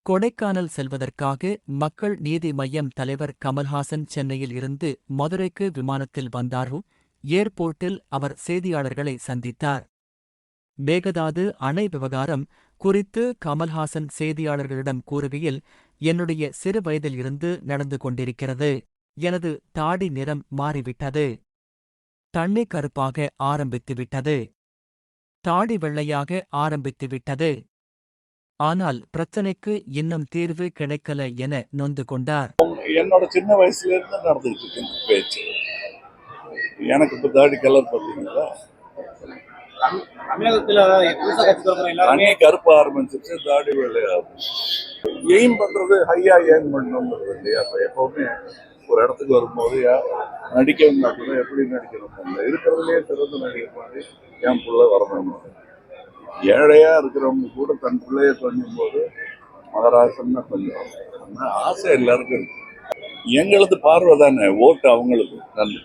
கொடைக்கானல் செல்வதற்காக மக்கள் நீதி மய்யம் தலைவர் கமல்ஹாசன் சென்னையில் இருந்து மதுரைக்கு விமானத்தில் வந்தார். ஏர்போர்ட்டில் அவர் செய்தியாளர்களை சந்தித்தார். மேகதாது அணை விவகாரம் குறித்து கமல்ஹாசன் செய்தியாளர்களிடம் கூறுகையில், என்னுடைய சிறு வயதில் இருந்து நடந்து கொண்டிருக்கிறது. எனது தாடி நிறம் மாறிவிட்டது. தண்ணி கருப்பாக ஆரம்பித்துவிட்டது. தாடி வெள்ளையாக ஆரம்பித்துவிட்டது. ஆனால் பிரச்சனைக்கு இன்னும் தீர்வு கிடைக்கல என நொந்து கொண்டார். என்னோட சின்ன வயசுல இருந்து நடந்துட்டு இருக்கு பேச்சு. எனக்கு இப்ப தாடி கலர் பார்த்தீங்களா, தண்ணி கருப்ப ஆரம்பிச்சிருச்சு, தாடி வெள்ளையா எய்ம் பண்றது ஹையா எய்ம் பண்ணணுங்கிறது இல்லையா? அப்ப எப்பவுமே ஒரு இடத்துக்கு வரும்போது நடிக்கணும்னா கூட எப்படி நடிக்கணும், இருக்கிறதுலயே சிறந்த நடிகர் மாதிரி என் புள்ள வரணும். ஏழையா இருக்கிறவங்க கூட தன் பிள்ளைய கொஞ்சம் போது மகராசன் தான் கொஞ்சம் ஆசை எல்லாருக்கும் இருக்கு. எங்களது பார்வை தானே ஓட்டு அவங்களுக்கு. நன்றி.